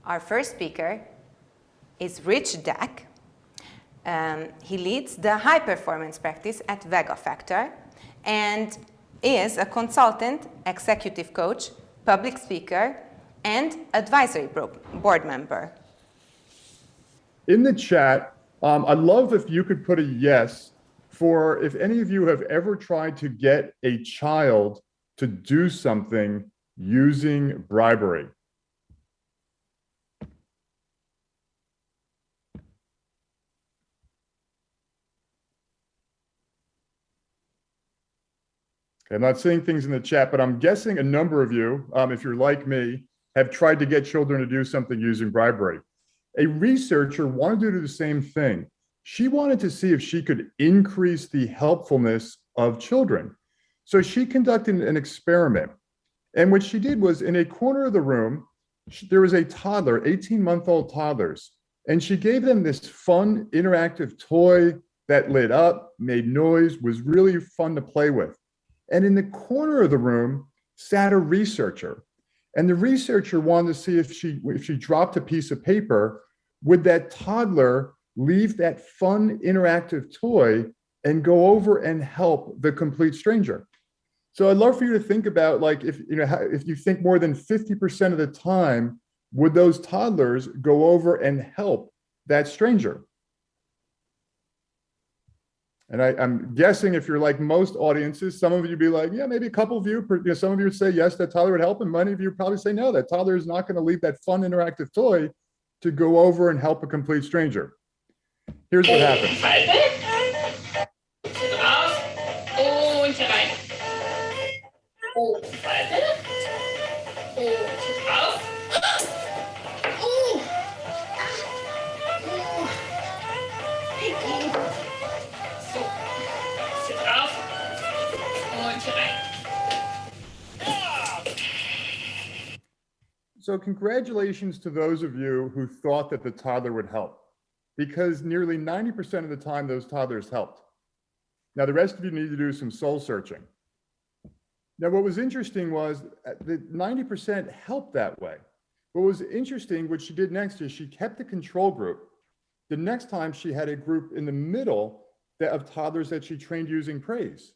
Our first speaker is Rich Deck. He leads the high performance practice at Vega Factor and is a consultant, executive coach, public speaker, and advisory board member. In the chat, I'd love if you could put a yes for if any of you have ever tried to get a child to do something using bribery. I'm not seeing things in the chat, but I'm guessing a number of you, if you're like me, have tried to get children to do something using bribery. A researcher wanted to do the same thing. She wanted to see if she could increase the helpfulness of children. So she conducted an experiment. And what she did was in a corner of the room, there was a toddler, 18-month-old toddlers, and she gave them this fun, interactive toy that lit up, made noise, was really fun to play with. And in the corner of the room sat a researcher. And the researcher wanted to see if she dropped a piece of paper, would that toddler leave that fun interactive toy and go over and help the complete stranger? So I'd love for you to think about, like, if you think more than 50% of the time, would those toddlers go over and help that stranger? And I'm guessing if you're like most audiences, some of you be like, yeah, maybe a couple of you, some of you would say, yes, that toddler would help. And many of you probably say, no, that toddler is not going to leave that fun interactive toy to go over and help a complete stranger. Here's what happens. So congratulations to those of you who thought that the toddler would help, because nearly 90% of the time those toddlers helped. Now the rest of you need to do some soul searching. Now what was interesting was that 90% helped that way. What was interesting, what she did next is she kept the control group. The next time she had a group in the middle of toddlers that she trained using praise.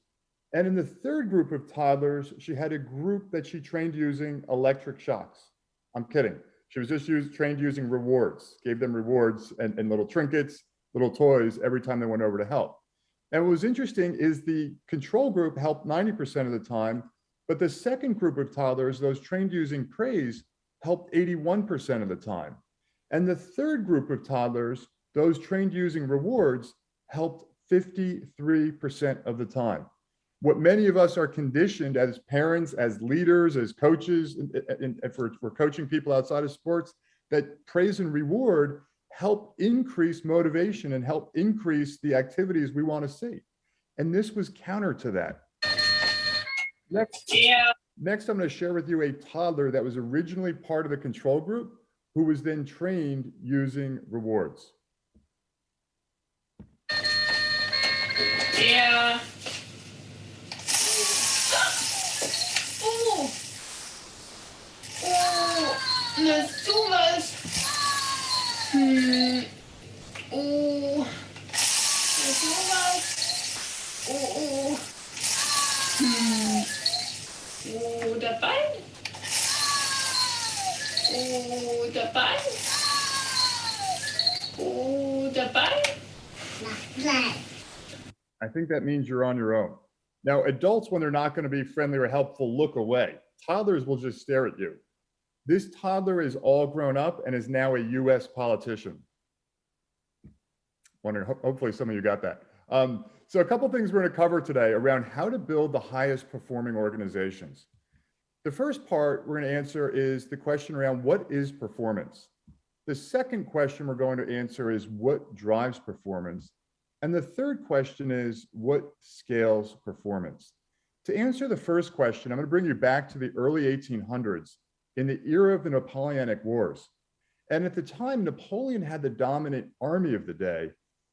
And in the third group of toddlers, she had a group that she trained using electric shocks. I'm kidding. She was just trained using rewards, gave them rewards and little trinkets, little toys every time they went over to help. And what was interesting is the control group helped 90% of the time, but the second group of toddlers, those trained using praise, helped 81% of the time. And the third group of toddlers, those trained using rewards, helped 53% of the time. What many of us are conditioned as parents, as leaders, as coaches, and for coaching people outside of sports, that praise and reward help increase motivation and help increase the activities we want to see. And this was counter to that. Next, I'm going to share with you a toddler that was originally part of the control group who was then trained using rewards. Yeah. Na sowas. Oh. Na sowas. Oh. Oh, dabei. Oh, dabei. Oh, dabei. I think that means you're on your own. Now, adults, when they're not going to be friendly or helpful, look away. Toddlers will just stare at you. This toddler is all grown up and is now a US politician. Hopefully some of you got that. So a couple things we're going to cover today around how to build the highest performing organizations. The first part we're going to answer is the question around what is performance? The second question we're going to answer is what drives performance? And the third question is what scales performance? To answer the first question, I'm going to bring you back to the early 1800s in the era of the Napoleonic Wars. And at the time, Napoleon had the dominant army of the day,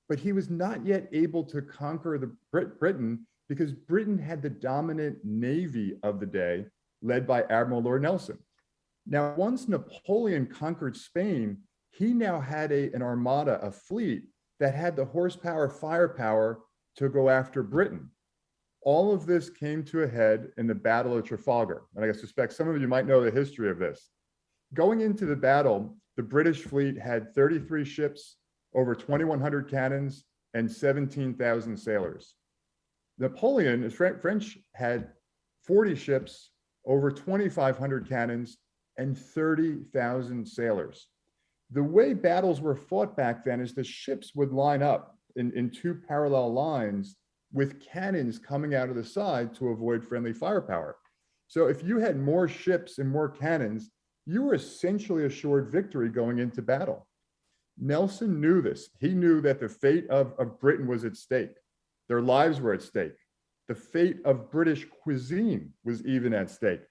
but he was not yet able to conquer Britain because Britain had the dominant navy of the day led by Admiral Lord Nelson. Now, once Napoleon conquered Spain, he now had an armada, a fleet that had the horsepower, firepower to go after Britain. All of this came to a head in the Battle of Trafalgar. And I suspect some of you might know the history of this. Going into the battle, the British fleet had 33 ships, over 2,100 cannons, and 17,000 sailors. Napoleon, the French, had 40 ships, over 2,500 cannons, and 30,000 sailors. The way battles were fought back then is the ships would line up in two parallel lines with cannons coming out of the side to avoid friendly firepower. So if you had more ships and more cannons, you were essentially assured victory going into battle. Nelson knew this. He knew that the fate of Britain was at stake. Their lives were at stake. The fate of British cuisine was even at stake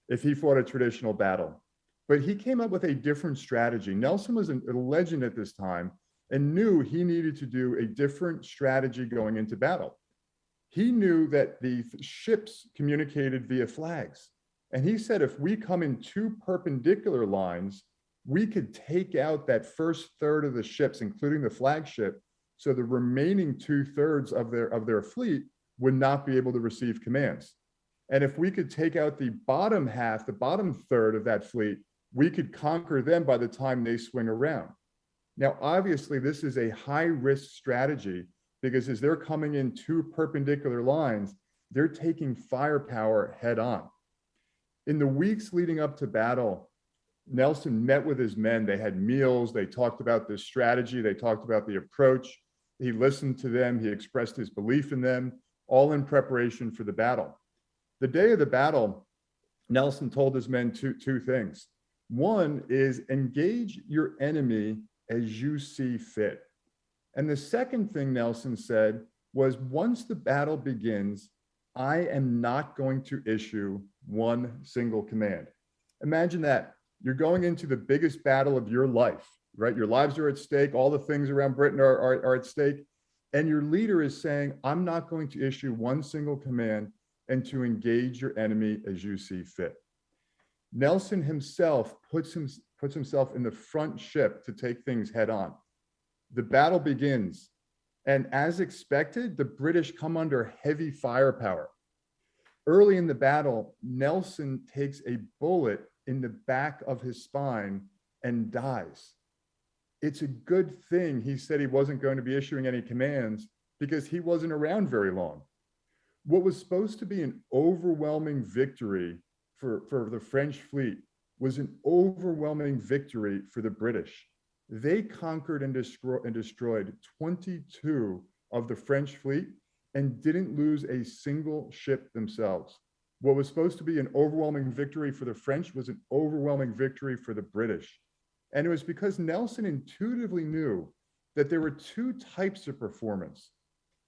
if he fought a traditional battle. But he came up with a different strategy. Nelson was a legend at this time and knew he needed to do a different strategy going into battle. He knew that the ships communicated via flags. And he said, if we come in two perpendicular lines, we could take out that first third of the ships, including the flagship, so the remaining 2/3 of their fleet would not be able to receive commands. And if we could take out the bottom half, the bottom third of that fleet, we could conquer them by the time they swing around. Now, obviously, this is a high-risk strategy because as they're coming in two perpendicular lines, they're taking firepower head on. In the weeks leading up to battle, Nelson met with his men. They had meals. They talked about this strategy. They talked about the approach. He listened to them. He expressed his belief in them, all in preparation for the battle. The day of the battle, Nelson told his men two things. One is engage your enemy as you see fit. And the second thing Nelson said was, once the battle begins, I am not going to issue one single command. Imagine that. You're going into the biggest battle of your life, right? Your lives are at stake. All the things around Britain are at stake. And your leader is saying, I'm not going to issue one single command and to engage your enemy as you see fit. Nelson himself puts himself in the front ship to take things head on. The battle begins. And as expected, the British come under heavy firepower. Early in the battle, Nelson takes a bullet in the back of his spine and dies. It's a good thing he said he wasn't going to be issuing any commands because he wasn't around very long. What was supposed to be an overwhelming victory for the French fleet was an overwhelming victory for the British. They conquered and destroyed 22 of the French fleet and didn't lose a single ship themselves. What was supposed to be an overwhelming victory for the French was an overwhelming victory for the British. And it was because Nelson intuitively knew that there were two types of performance.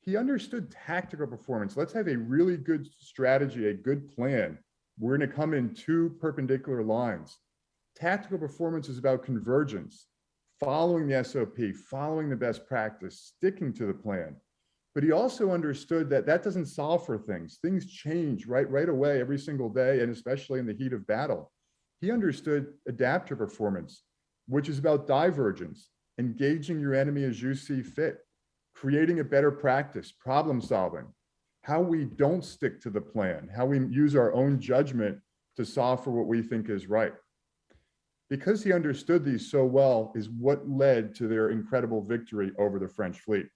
He understood tactical performance. Let's have a really good strategy, a good plan. We're going to come in two perpendicular lines. Tactical performance is about convergence, following the SOP, following the best practice, sticking to the plan. But he also understood that that doesn't solve for things. Things change right away every single day, and especially in the heat of battle. He understood adaptive performance, which is about divergence, engaging your enemy as you see fit, creating a better practice, problem solving, how we don't stick to the plan, how we use our own judgment to solve for what we think is right. Because he understood these so well is what led to their incredible victory over the French fleet.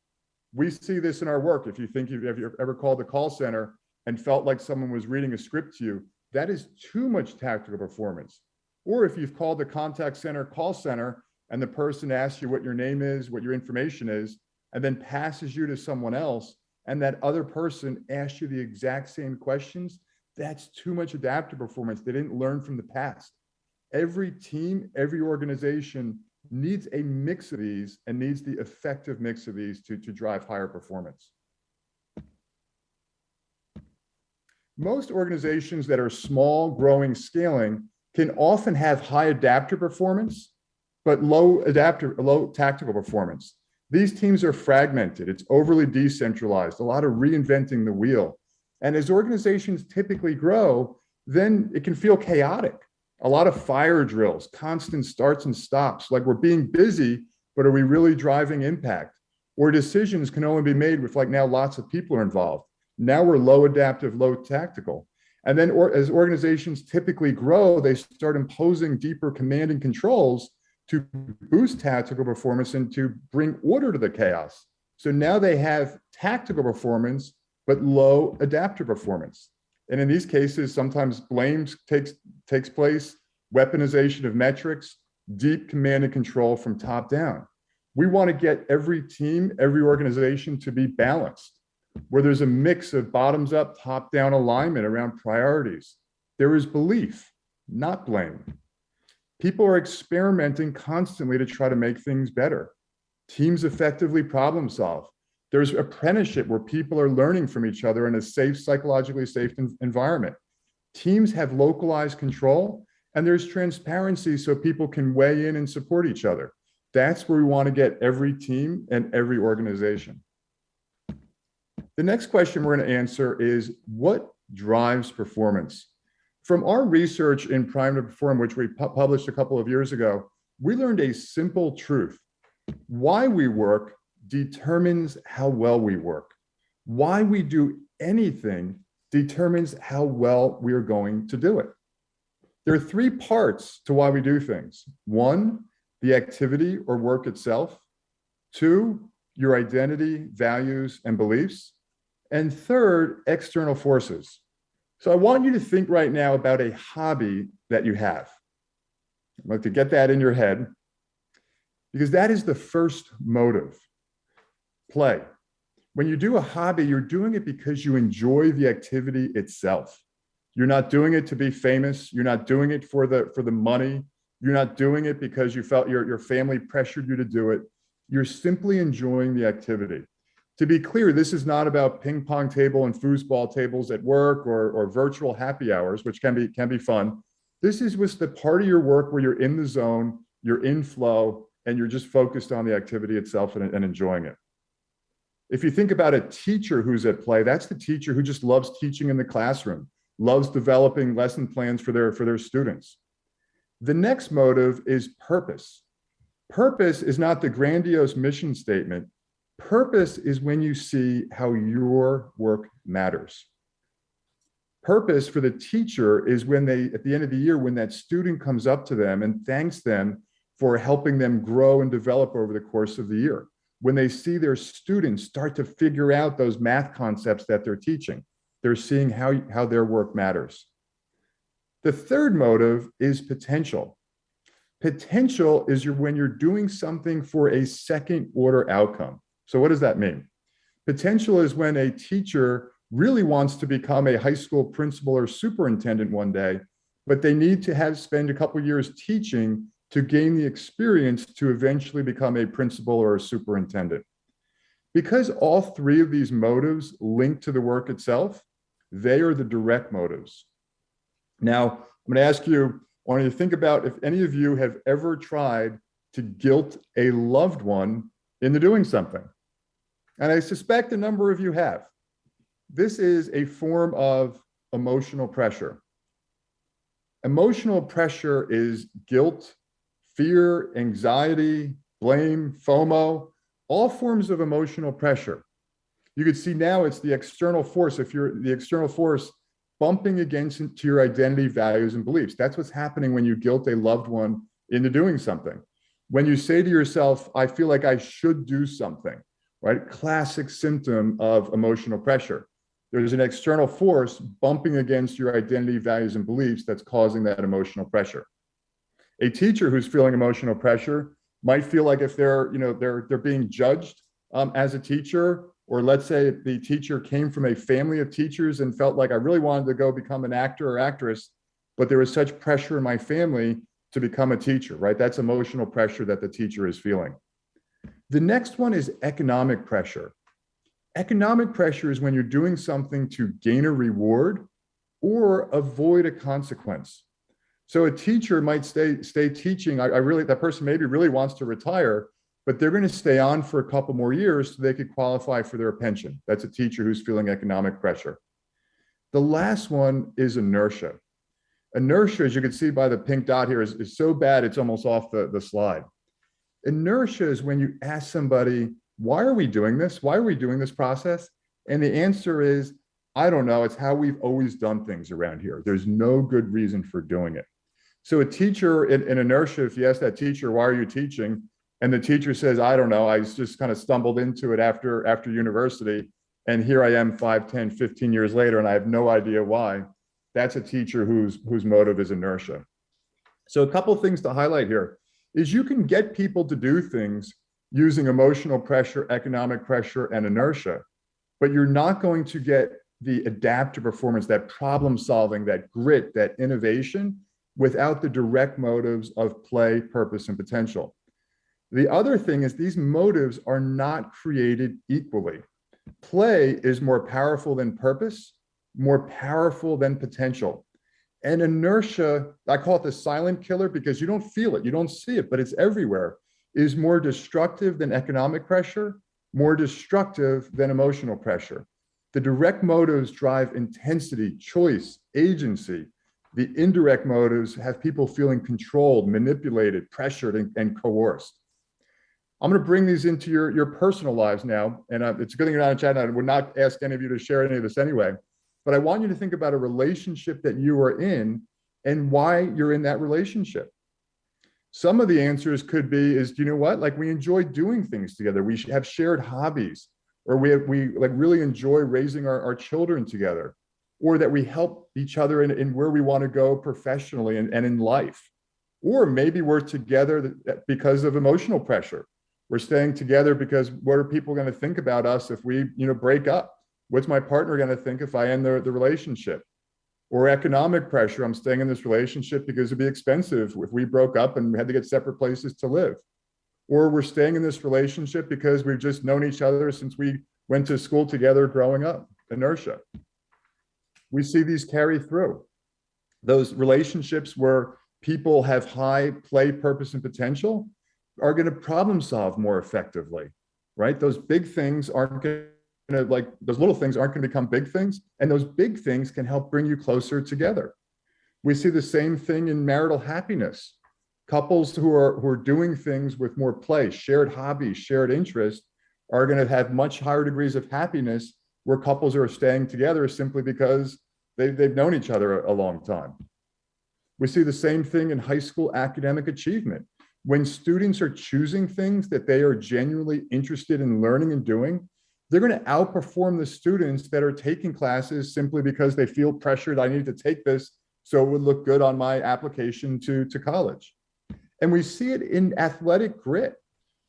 We see this in our work. If you think you've ever called the call center and felt like someone was reading a script to you, that is too much tactical performance. Or if you've called the contact center call center and the person asks you what your name is, what your information is, and then passes you to someone else, and that other person asks you the exact same questions, that's too much adaptive performance. They didn't learn from the past. Every team, every organization needs a mix of these and needs the effective mix of these to drive higher performance. Most organizations that are small, growing, scaling can often have high adaptive performance, but low tactical performance. These teams are fragmented. It's overly decentralized, a lot of reinventing the wheel. And as organizations typically grow, then it can feel chaotic. A lot of fire drills, constant starts and stops, like we're being busy, but are we really driving impact? Or decisions can only be made with like now lots of people are involved. Now we're low adaptive, low tactical. And then as organizations typically grow, they start imposing deeper command and controls to boost tactical performance and to bring order to the chaos. So now they have tactical performance, but low adaptive performance. And in these cases, sometimes blame takes place, weaponization of metrics, deep command and control from top down. We want to get every team, every organization to be balanced, where there's a mix of bottoms up, top down alignment around priorities. There is belief, not blame. People are experimenting constantly to try to make things better. Teams effectively problem solve. There's apprenticeship where people are learning from each other in a safe, psychologically safe environment. Teams have localized control, and there's transparency so people can weigh in and support each other. That's where we want to get every team and every organization. The next question we're going to answer is, what drives performance? From our research in Prime to Perform, which we published a couple of years ago, we learned a simple truth. Why we work determines how well we work. Why we do anything determines how well we are going to do it. There are three parts to why we do things. One, the activity or work itself. Two, your identity, values, and beliefs. And third, external forces. So I want you to think right now about a hobby that you have. I'd like to get that in your head, because that is the first motive. Play. When you do a hobby, you're doing it because you enjoy the activity itself. You're not doing it to be famous. You're not doing it for the money. You're not doing it because you felt your family pressured you to do it. You're simply enjoying the activity. To be clear, this is not about ping pong table and foosball tables at work or virtual happy hours, which can be fun. This is with the part of your work where you're in the zone, you're in flow, and you're just focused on the activity itself and enjoying it. If you think about a teacher who's at play, that's the teacher who just loves teaching in the classroom, loves developing lesson plans for their students. The next motive is purpose. Purpose is not the grandiose mission statement. Purpose is when you see how your work matters. Purpose for the teacher is when they, at the end of the year, when that student comes up to them and thanks them for helping them grow and develop over the course of the year. When they see their students start to figure out those math concepts that they're teaching, they're seeing how their work matters. The third motive is potential. Potential is when you're doing something for a second order outcome. So what does that mean? Potential is when a teacher really wants to become a high school principal or superintendent one day, but they need to spend a couple of years teaching to gain the experience to eventually become a principal or a superintendent. Because all three of these motives link to the work itself, they are the direct motives. Now, I'm going to ask you, I want you to think about if any of you have ever tried to guilt a loved one into doing something. And I suspect a number of you have. This is a form of emotional pressure. Emotional pressure is guilt, fear, anxiety, blame, FOMO, all forms of emotional pressure. You could see now it's the external force. If you're the external force bumping against to your identity, values, and beliefs. That's what's happening when you guilt a loved one into doing something. When you say to yourself, I feel like I should do something, right? Classic symptom of emotional pressure. There's an external force bumping against your identity, values, and beliefs that's causing that emotional pressure. A teacher who's feeling emotional pressure might feel like if they're being judged as a teacher, or let's say the teacher came from a family of teachers and felt like I really wanted to go become an actor or actress, but there was such pressure in my family to become a teacher, right? That's emotional pressure that the teacher is feeling. The next one is economic pressure. Economic pressure is when you're doing something to gain a reward or avoid a consequence. So a teacher might stay teaching. That person maybe really wants to retire, but they're going to stay on for a couple more years so they could qualify for their pension. That's a teacher who's feeling economic pressure. The last one is inertia. Inertia, as you can see by the pink dot here, is so bad it's almost off the slide. Inertia is when you ask somebody, why are we doing this? Why are we doing this process? And the answer is, I don't know. It's how we've always done things around here. There's no good reason for doing it. So a teacher in inertia, if you ask that teacher, why are you teaching? And the teacher says, I don't know. I just kind of stumbled into it after university. And here I am 5, 10, 15 years later, and I have no idea why. That's a teacher whose motive is inertia. So a couple of things to highlight here is you can get people to do things using emotional pressure, economic pressure, and inertia, but you're not going to get the adaptive performance, that problem solving, that grit, that innovation, without the direct motives of play, purpose, and potential. The other thing is these motives are not created equally. Play is more powerful than purpose, more powerful than potential. And inertia, I call it the silent killer because you don't feel it, you don't see it, but it's everywhere, is more destructive than economic pressure, more destructive than emotional pressure. The direct motives drive intensity, choice, agency. The indirect motives have people feeling controlled, manipulated, pressured, and coerced. I'm going to bring these into your personal lives now. And it's a good thing you're not in chat. I would not ask any of you to share any of this anyway. But I want you to think about a relationship that you are in and why you're in that relationship. Some of the answers could be is, do you know what? Like we enjoy doing things together. We have shared hobbies, or we like really enjoy raising our children together, or that we help each other in where we want to go professionally and in life. Or maybe we're together because of emotional pressure. We're staying together because what are people going to think about us if we, break up? What's my partner going to think if I end the relationship? Or economic pressure. I'm staying in this relationship because it'd be expensive if we broke up and we had to get separate places to live. Or we're staying in this relationship because we've just known each other since we went to school together growing up. Inertia. We see these carry through. Those relationships where people have high play, purpose, and potential are going to problem solve more effectively, right? Those big things aren't going to, those little things aren't going to become big things, and those big things can help bring you closer together. We see the same thing in marital happiness. Couples who are doing things with more play, shared hobbies, shared interests, are going to have much higher degrees of happiness, where couples are staying together simply because they've known each other a long time. We see the same thing in high school academic achievement. When students are choosing things that they are genuinely interested in learning and doing, they're going to outperform the students that are taking classes simply because they feel pressured. I need to take this so it would look good on my application to college. And we see it in athletic grit.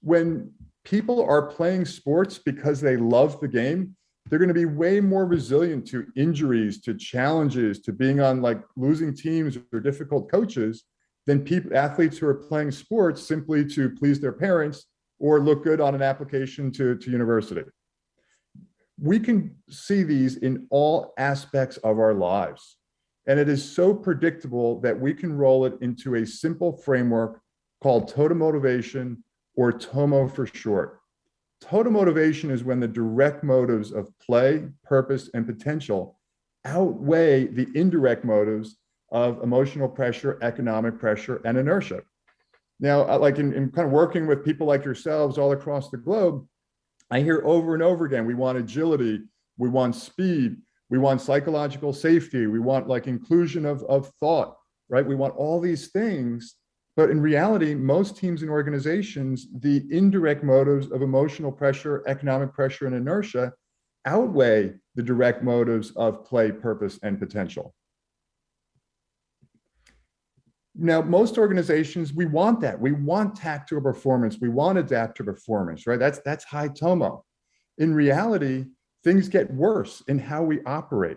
When people are playing sports because they love the game, they're going to be way more resilient to injuries, to challenges, to being on losing teams or difficult coaches than athletes who are playing sports simply to please their parents or look good on an application to university. We can see these in all aspects of our lives. And it is so predictable that we can roll it into a simple framework called total motivation, or TOMO for short. Total motivation is when the direct motives of play, purpose, and potential outweigh the indirect motives of emotional pressure, economic pressure, and inertia. Now, like in kind of working with people like yourselves all across the globe, I hear over and over again, we want agility, we want speed, we want psychological safety, we want inclusion of thought, right? We want all these things. But in reality, most teams and organizations, the indirect motives of emotional pressure, economic pressure, and inertia outweigh the direct motives of play, purpose, and potential. Now, most organizations, we want that. We want tactical performance. We want adaptive performance, right? That's high TOMO. In reality, things get worse in how we operate.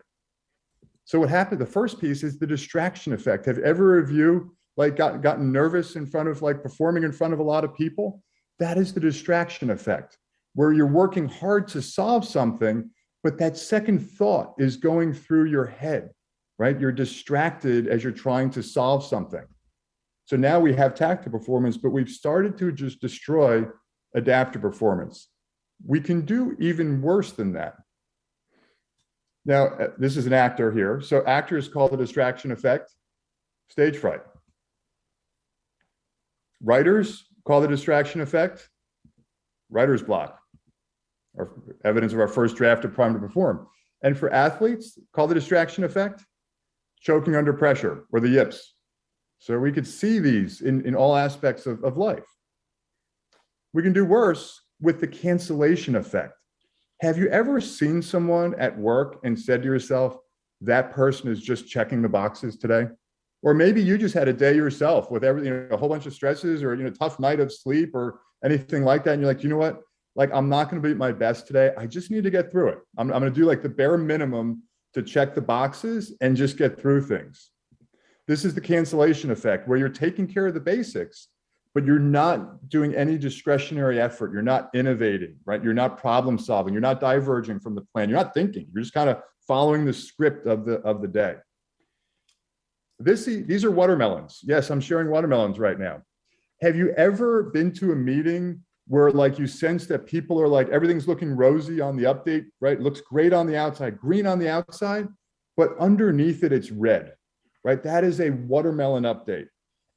So what happened, the first piece is the distraction effect. Have ever of you gotten nervous in front of performing in front of a lot of people? That is the distraction effect, where you're working hard to solve something, but that second thought is going through your head, right? You're distracted as you're trying to solve something. So now we have tactical performance, but we've started to just destroy adaptive performance. We can do even worse than that. Now, this is an actor here. So actors call the distraction effect Stage fright. Writers call the distraction effect writer's block, or evidence of our first draft of Prime to Perform. And for athletes, call the distraction effect choking under pressure, or the yips. So we could see these in all aspects of life. We can do worse with the cancellation effect. Have you ever seen someone at work and said to yourself, that person is just checking the boxes today? Or maybe you just had a day yourself with everything, a whole bunch of stresses, or tough night of sleep or anything like that. And you're like, you know what? Like, I'm not going to be at my best today. I just need to get through it. I'm going to do like the bare minimum to check the boxes and just get through things. This is the cancellation effect, where you're taking care of the basics, but you're not doing any discretionary effort. You're not innovating, right? You're not problem solving. You're not diverging from the plan. You're not thinking. You're just kind of following the script of the day. These are watermelons. Yes, I'm sharing watermelons right now. Have you ever been to a meeting where like you sense that people are like, everything's looking rosy on the update, right? It looks great on the outside, green on the outside, but underneath it, it's red, right? That is a watermelon update.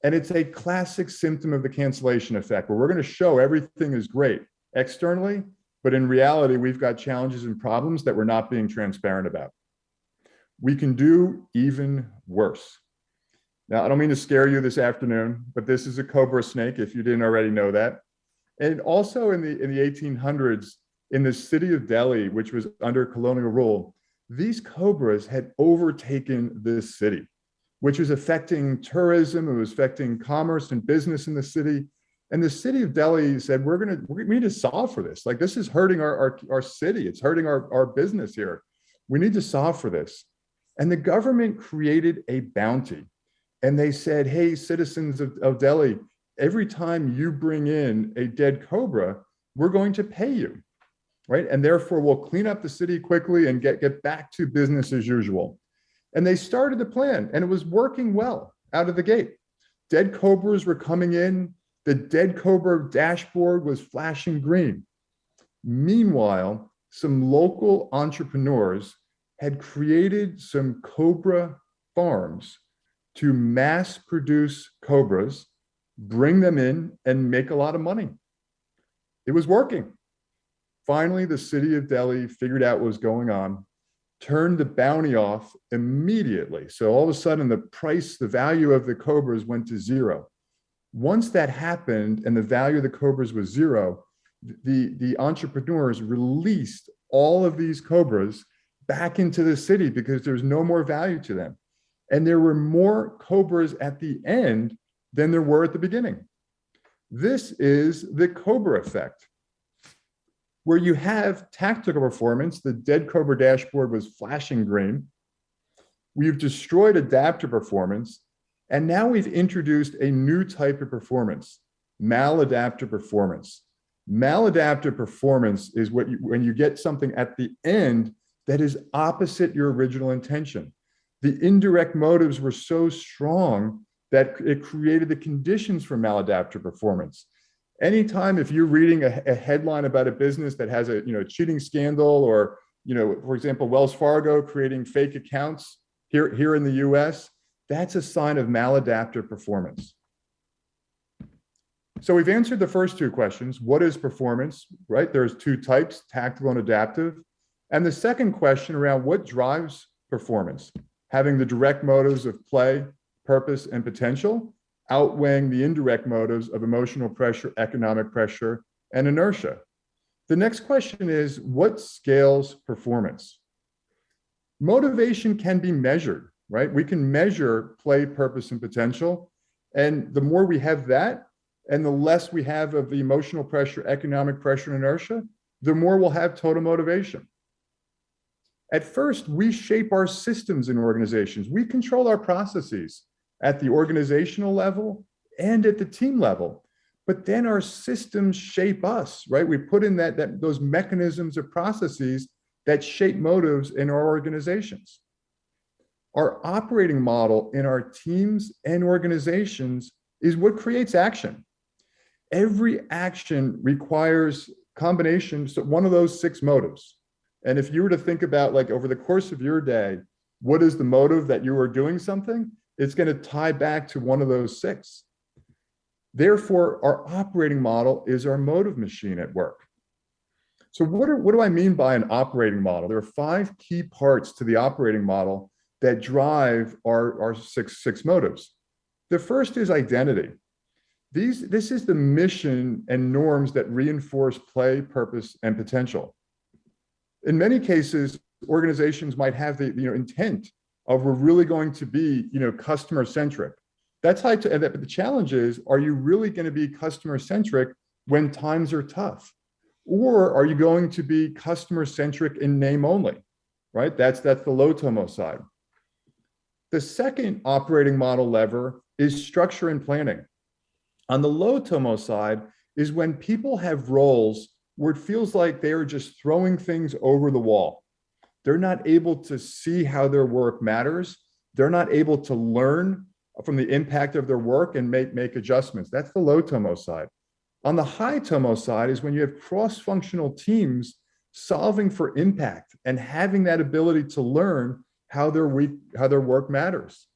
And it's a classic symptom of the cancellation effect, where we're going to show everything is great externally, but in reality, we've got challenges and problems that we're not being transparent about. We can do even worse. Now, I don't mean to scare you this afternoon, but this is a cobra snake, if you didn't already know that. And also in the 1800s, in the city of Delhi, which was under colonial rule, these cobras had overtaken this city, which was affecting tourism. It was affecting commerce and business in the city. And the city of Delhi said, we need to solve for this. Like, this is hurting our city. It's hurting our business here. We need to solve for this. And the government created a bounty. And they said, hey, citizens of Delhi, every time you bring in a dead cobra, we're going to pay you, right? And therefore, we'll clean up the city quickly and get back to business as usual. And they started the plan, and it was working well out of the gate. Dead cobras were coming in. The dead cobra dashboard was flashing green. Meanwhile, some local entrepreneurs had created some cobra farms to mass produce cobras, bring them in, and make a lot of money. It was working. Finally, the city of Delhi figured out what was going on, turned the bounty off immediately. So all of a sudden, the value of the cobras went to zero. Once that happened and the value of the cobras was zero, the entrepreneurs released all of these cobras back into the city because there's no more value to them. And there were more cobras at the end than there were at the beginning. This is the cobra effect, where you have tactical performance. The dead cobra dashboard was flashing green. We've destroyed adaptive performance. And now we've introduced a new type of performance, maladaptive performance. Maladaptive performance is when you get something at the end that is opposite your original intention. The indirect motives were so strong that it created the conditions for maladaptive performance. Anytime, if you're reading a headline about a business that has a cheating scandal, or for example, Wells Fargo creating fake accounts here in the US, that's a sign of maladaptive performance. So we've answered the first two questions. What is performance, right? There's two types, tactical and adaptive. And the second question around what drives performance, having the direct motives of play, purpose, and potential, outweighing the indirect motives of emotional pressure, economic pressure, and inertia. The next question is, what scales performance? Motivation can be measured, right? We can measure play, purpose, and potential. And the more we have that, and the less we have of the emotional pressure, economic pressure, and inertia, the more we'll have total motivation. At first, we shape our systems in organizations. We control our processes at the organizational level and at the team level. But then our systems shape us, right? We put in those mechanisms of processes that shape motives in our organizations. Our operating model in our teams and organizations is what creates action. Every action requires combinations of one of those 6 motives. And if you were to think about, like, over the course of your day, what is the motive that you are doing something? it's going to tie back to one of those six. Therefore, our operating model is our motive machine at work. So what do I mean by an operating model? There are 5 key parts to the operating model that drive our six motives. The first is identity. This is the mission and norms that reinforce play, purpose, and potential. In many cases, organizations might have the intent of we're really going to be customer centric. That's high. But the challenge is, are you really going to be customer centric when times are tough, or are you going to be customer centric in name only? Right. That's the low tomo side. The second operating model lever is structure and planning. On the low tomo side is when people have roles where it feels like they are just throwing things over the wall. They're not able to see how their work matters. They're not able to learn from the impact of their work and make adjustments. That's the low tomo side. On the high tomo side is when you have cross-functional teams solving for impact and having that ability to learn how their work matters.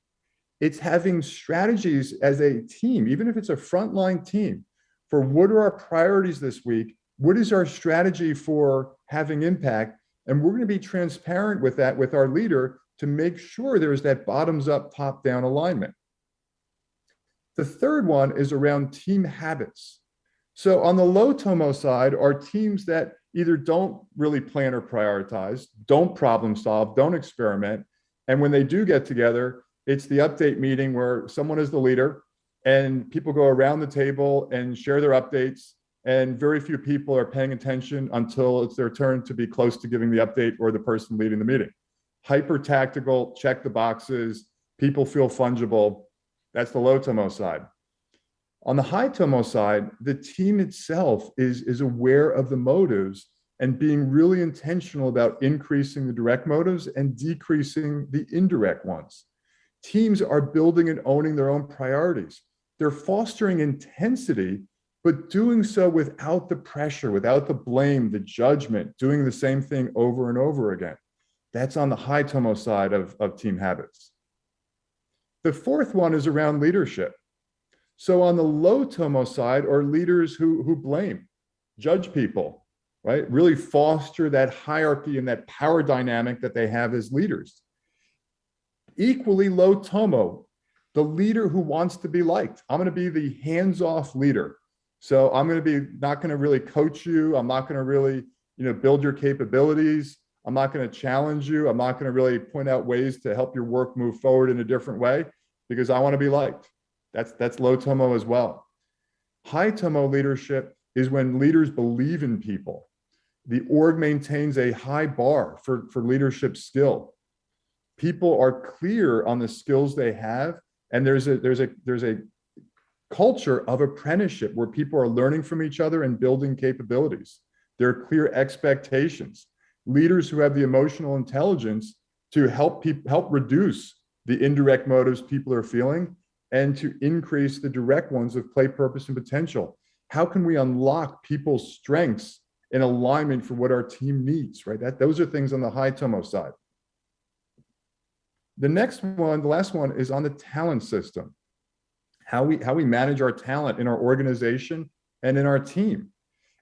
It's having strategies as a team, even if it's a frontline team, for what are our priorities this week? What is our strategy for having impact? And we're going to be transparent with that with our leader to make sure there's that bottoms up, top down alignment. The third one is around team habits. So on the low tomo side are teams that either don't really plan or prioritize, don't problem solve, don't experiment. And when they do get together, it's the update meeting where someone is the leader and people go around the table and share their updates. And very few people are paying attention until it's their turn to be close to giving the update or the person leading the meeting. Hyper tactical, check the boxes, people feel fungible. That's the low tomo side. On the high tomo side, the team itself is aware of the motives and being really intentional about increasing the direct motives and decreasing the indirect ones. Teams are building and owning their own priorities. They're fostering intensity, but doing so without the pressure, without the blame, the judgment, doing the same thing over and over again. That's on the high tomo side of team habits. The fourth one is around leadership. So on the low tomo side are leaders who blame, judge people, right? Really foster that hierarchy and that power dynamic that they have as leaders. Equally low tomo, the leader who wants to be liked. I'm going to be the hands-off leader. So I'm going to be not going to really coach you. I'm not going to really, build your capabilities. I'm not going to challenge you. I'm not going to really point out ways to help your work move forward in a different way because I want to be liked. That's low tomo as well. High tomo leadership is when leaders believe in people. The org maintains a high bar for leadership skill. People are clear on the skills they have, and there's a culture of apprenticeship where people are learning from each other and building capabilities. There are clear expectations. Leaders who have the emotional intelligence to help reduce the indirect motives people are feeling and to increase the direct ones of play, purpose, and potential. How can we unlock people's strengths in alignment for what our team needs, right? Those are things on the high tomo side. The last one is on the talent system. How we manage our talent in our organization and in our team.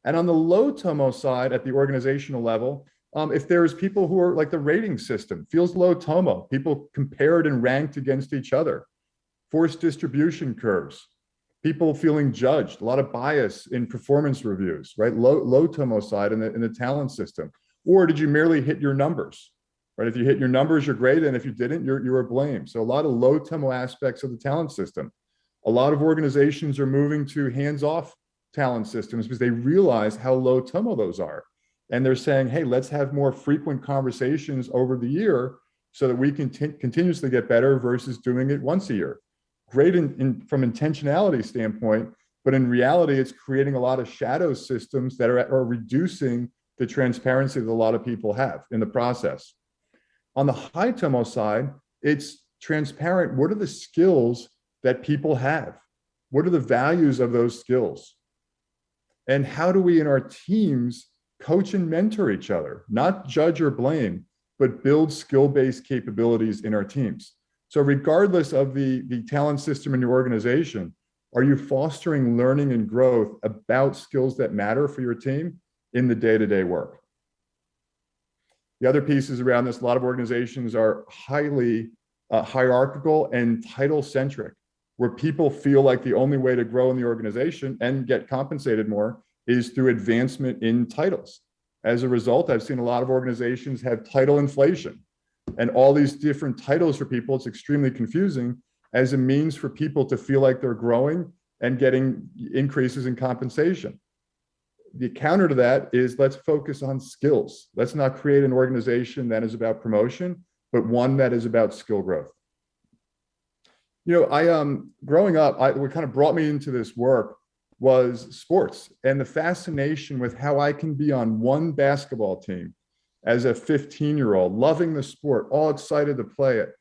And on the low tomo side at the organizational level, if there's people who are like the rating system, feels low tomo, people compared and ranked against each other, forced distribution curves, people feeling judged, a lot of bias in performance reviews, right? Low tomo side in the talent system. Or did you merely hit your numbers, right? If you hit your numbers, you're great. And if you didn't, you were blamed. So a lot of low tomo aspects of the talent system. A lot of organizations are moving to hands-off talent systems because they realize how low tomo those are. And they're saying, hey, let's have more frequent conversations over the year so that we can continuously get better versus doing it once a year. Great from intentionality standpoint, but in reality, it's creating a lot of shadow systems that are reducing the transparency that a lot of people have in the process. On the high tomo side, it's transparent. What are the skills that people have? What are the values of those skills? And how do we in our teams coach and mentor each other, not judge or blame, but build skill-based capabilities in our teams? So regardless of the talent system in your organization, are you fostering learning and growth about skills that matter for your team in the day-to-day work? The other pieces around this, a lot of organizations are highly hierarchical and title-centric, where people feel like the only way to grow in the organization and get compensated more is through advancement in titles. As a result, I've seen a lot of organizations have title inflation and all these different titles for people. It's extremely confusing as a means for people to feel like they're growing and getting increases in compensation. The counter to that is let's focus on skills. Let's not create an organization that is about promotion, but one that is about skill growth. You know, growing up, what kind of brought me into this work was sports and the fascination with how I can be on one basketball team as a 15-year-old, loving the sport, all excited to play it.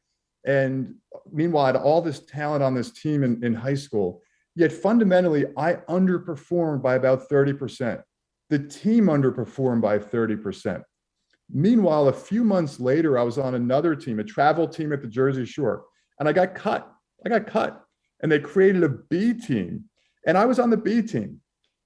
And meanwhile, I had all this talent on this team in high school, yet fundamentally, I underperformed by about 30%. The team underperformed by 30%. Meanwhile, a few months later, I was on another team, a travel team at the Jersey Shore, and I got cut. And they created a B team, and I was on the B team.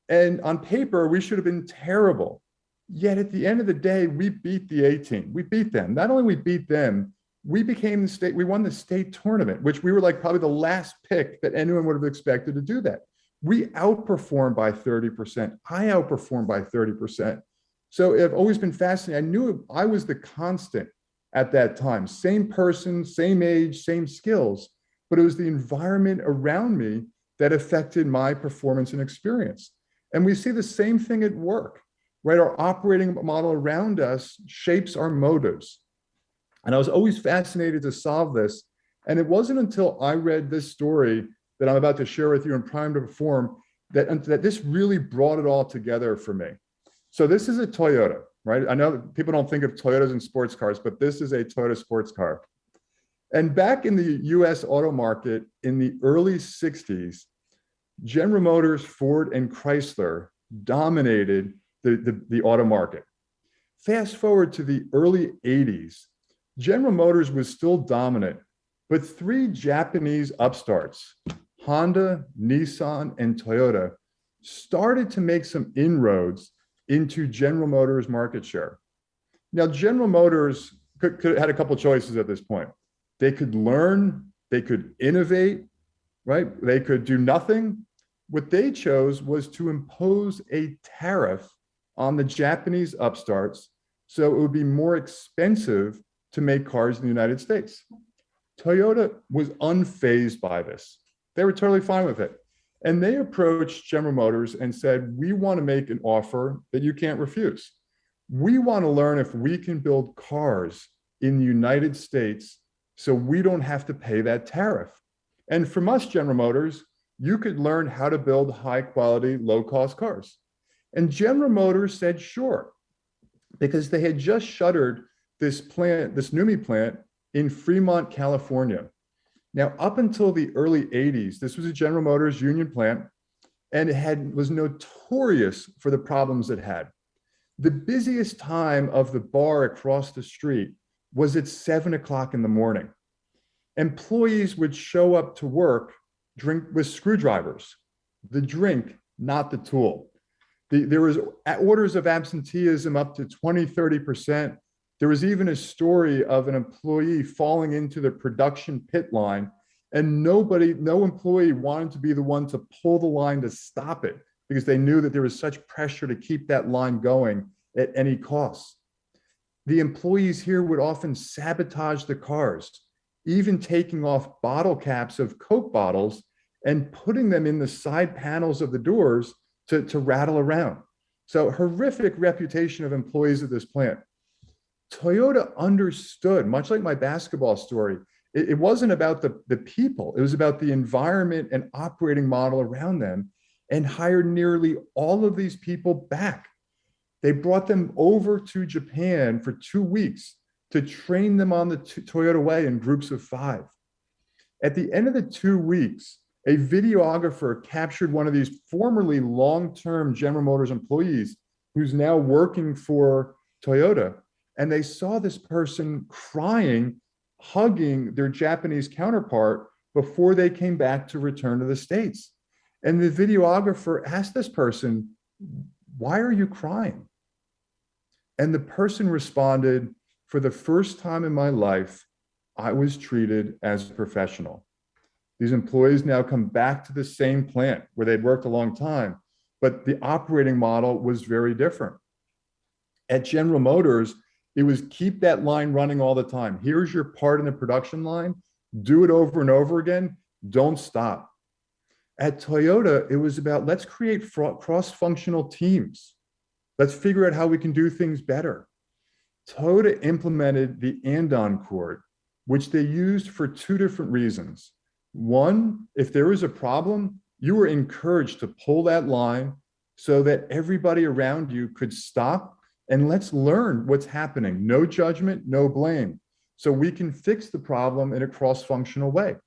And on paper, we should have been terrible. Yet at the end of the day, we beat the A team. We beat them. Not only we beat them, we won the state tournament, which we were like probably the last pick that anyone would have expected to do that. We outperformed by 30%. I outperformed by 30%. So I've always been fascinated. I knew I was the constant at that time. Same person, same age, same skills, but it was the environment around me that affected my performance and experience. And we see the same thing at work, right? Our operating model around us shapes our motives. And I was always fascinated to solve this. And it wasn't until I read this story that I'm about to share with you in Prime to Perform that this really brought it all together for me. So this is a Toyota, right? I know people don't think of Toyotas and sports cars, but this is a Toyota sports car. And back in the US auto market in the early 60s, General Motors, Ford, and Chrysler dominated the auto market. Fast forward to the early 80s, General Motors was still dominant, but three Japanese upstarts, Honda, Nissan, and Toyota, started to make some inroads into General Motors market share. Now, General Motors had a couple choices at this point. They could learn, they could innovate, right? They could do nothing. What they chose was to impose a tariff on the Japanese upstarts so it would be more expensive to make cars in the United States. Toyota was unfazed by this. They were totally fine with it. And they approached General Motors and said, we want to make an offer that you can't refuse. We want to learn if we can build cars in the United States so we don't have to pay that tariff. And from us, General Motors, you could learn how to build high quality, low cost cars. And General Motors said, sure, because they had just shuttered this plant, this NUMMI plant in Fremont, California. Now, up until the early 80s, this was a General Motors union plant, and it was notorious for the problems it had. The busiest time of the bar across the street was at 7 o'clock in the morning. Employees would show up to work, drink with screwdrivers, the drink, not the tool. There was orders of absenteeism up to 20, 30%. There was even a story of an employee falling into the production pit line, and no employee wanted to be the one to pull the line to stop it because they knew that there was such pressure to keep that line going at any cost. The employees here would often sabotage the cars, even taking off bottle caps of Coke bottles and putting them in the side panels of the doors to rattle around. So horrific reputation of employees at this plant. Toyota understood, much like my basketball story, it wasn't about the people, it was about the environment and operating model around them, and hired nearly all of these people back. They brought them over to Japan for 2 weeks to train them on the Toyota way in groups of 5. At the end of the 2 weeks, a videographer captured one of these formerly long-term General Motors employees who's now working for Toyota. And they saw this person crying, hugging their Japanese counterpart before they came back to return to the States. And the videographer asked this person, "Why are you crying?" And the person responded, "For the first time in my life, I was treated as a professional." These employees now come back to the same plant where they'd worked a long time, but the operating model was very different. At General Motors, it was keep that line running all the time. Here's your part in the production line. Do it over and over again. Don't stop. At Toyota, it was about let's create cross-functional teams. Let's figure out how we can do things better. Toyota implemented the andon cord, which they used for two different reasons. One, if there was a problem, you were encouraged to pull that line so that everybody around you could stop and let's learn what's happening. No judgment, no blame. So we can fix the problem in a cross-functional way.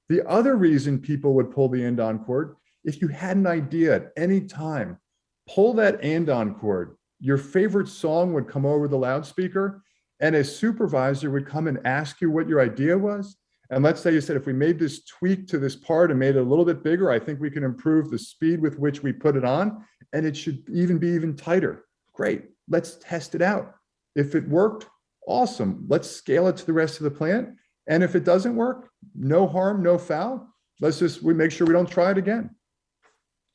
The other reason people would pull the andon cord, if you had an idea at any time, pull that andon cord. Your favorite song would come over the loudspeaker, and a supervisor would come and ask you what your idea was. And let's say you said, if we made this tweak to this part and made it a little bit bigger, I think we can improve the speed with which we put it on, and it should even be even tighter. Great, let's test it out. If it worked, awesome. Let's scale it to the rest of the plant. And if it doesn't work, no harm, no foul. We make sure we don't try it again.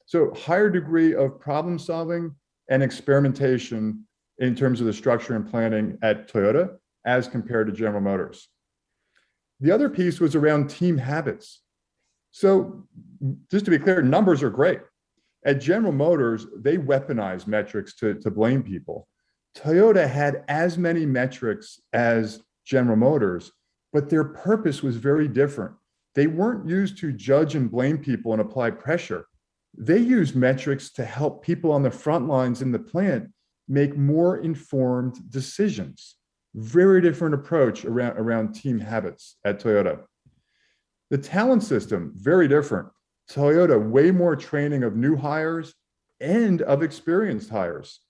So higher degree of problem solving and experimentation in terms of the structure and planning at Toyota as compared to General Motors. The other piece was around team habits. So just to be clear, numbers are great. At General Motors, they weaponize metrics to blame people. Toyota had as many metrics as General Motors, but their purpose was very different. They weren't used to judge and blame people and apply pressure. They used metrics to help people on the front lines in the plant make more informed decisions. Very different approach around team habits at Toyota. The talent system, very different. Toyota, way more training of new hires and of experienced hires.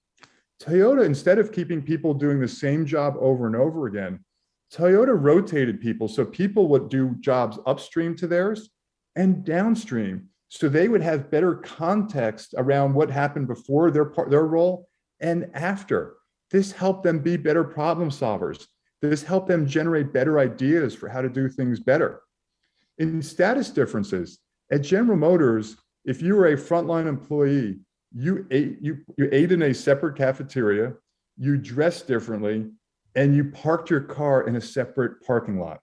Toyota, instead of keeping people doing the same job over and over again, Toyota rotated people so people would do jobs upstream to theirs and downstream, so they would have better context around what happened before their role and after. This helped them be better problem solvers. This helped them generate better ideas for how to do things better. In status differences, at General Motors, if you were a frontline employee, you ate in a separate cafeteria, you dressed differently, and you parked your car in a separate parking lot.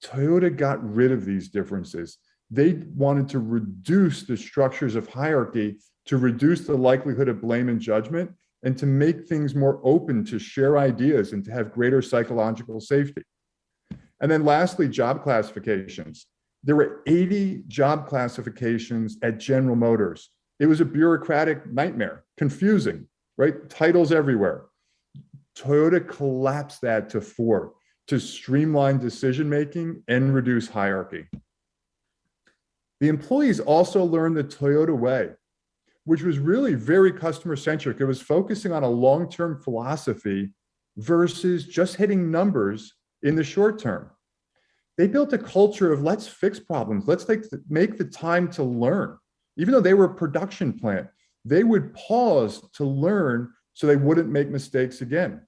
Toyota got rid of these differences. They wanted to reduce the structures of hierarchy, to reduce the likelihood of blame and judgment, and to make things more open to share ideas and to have greater psychological safety. And then lastly, job classifications. There were 80 job classifications at General Motors. It was a bureaucratic nightmare, confusing, right? Titles everywhere. Toyota collapsed that to 4 to streamline decision-making and reduce hierarchy. The employees also learned the Toyota way, which was really very customer-centric. It was focusing on a long-term philosophy versus just hitting numbers in the short term. They built a culture of let's fix problems. Let's make the time to learn. Even though they were a production plant, they would pause to learn so they wouldn't make mistakes again.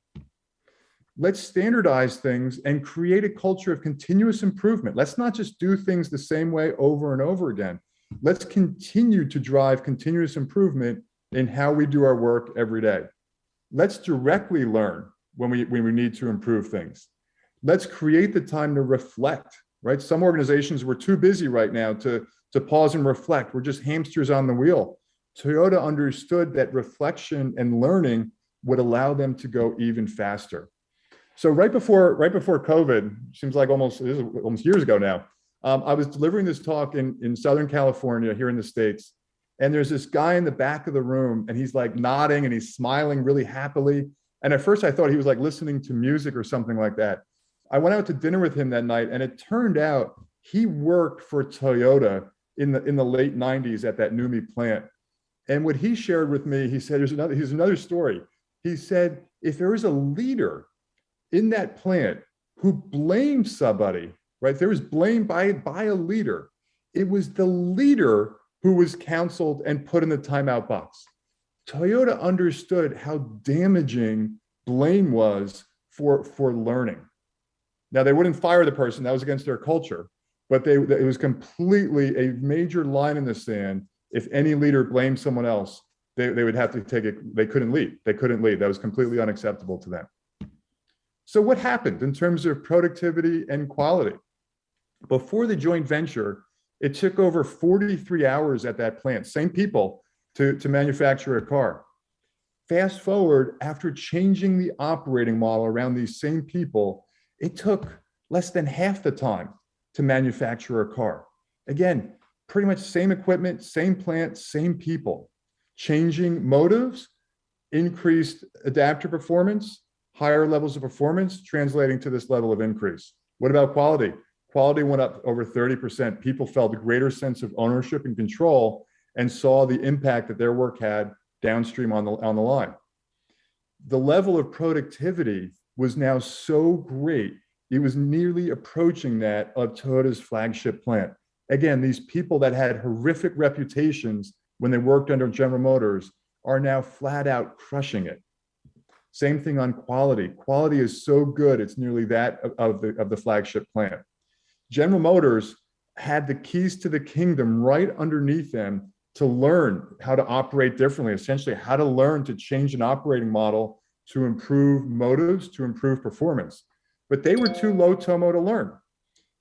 Let's standardize things and create a culture of continuous improvement. Let's not just do things the same way over and over again. Let's continue to drive continuous improvement in how we do our work every day. Let's directly learn when we need to improve things. Let's create the time to reflect, right? Some organizations were too busy right now to pause and reflect. We're just hamsters on the wheel. Toyota understood that reflection and learning would allow them to go even faster. So right before COVID, seems like almost years ago now, I was delivering this talk in Southern California here in the States. And there's this guy in the back of the room and he's like nodding and he's smiling really happily. And at first I thought he was like listening to music or something like that. I went out to dinner with him that night and it turned out he worked for Toyota in the late 90s at that NUMMI plant. And what he shared with me, he said, here's another story. He said, if there was a leader in that plant who blamed somebody, right? There was blame by a leader. It was the leader who was counseled and put in the timeout box. Toyota understood how damaging blame was for learning. Now, they wouldn't fire the person, that was against their culture, but it was completely a major line in the sand. If any leader blamed someone else, they would have to take it, they couldn't lead. That was completely unacceptable to them. So what happened in terms of productivity and quality? Before the joint venture, it took over 43 hours at that plant, same people, to manufacture a car. Fast forward, after changing the operating model around these same people, it took less than half the time to manufacture a car. Again, pretty much same equipment, same plant, same people. Changing motives, increased adapter performance, higher levels of performance, translating to this level of increase. What about quality? Quality went up over 30%. People felt a greater sense of ownership and control and saw the impact that their work had downstream on the line. The level of productivity was now so great, it was nearly approaching that of Toyota's flagship plant. Again, these people that had horrific reputations when they worked under General Motors are now flat out crushing it. Same thing on quality. Quality is so good, it's nearly that of the flagship plant. General Motors had the keys to the kingdom right underneath them to learn how to operate differently, essentially how to learn to change an operating model to improve motives, to improve performance. But they were too low TOMO to learn.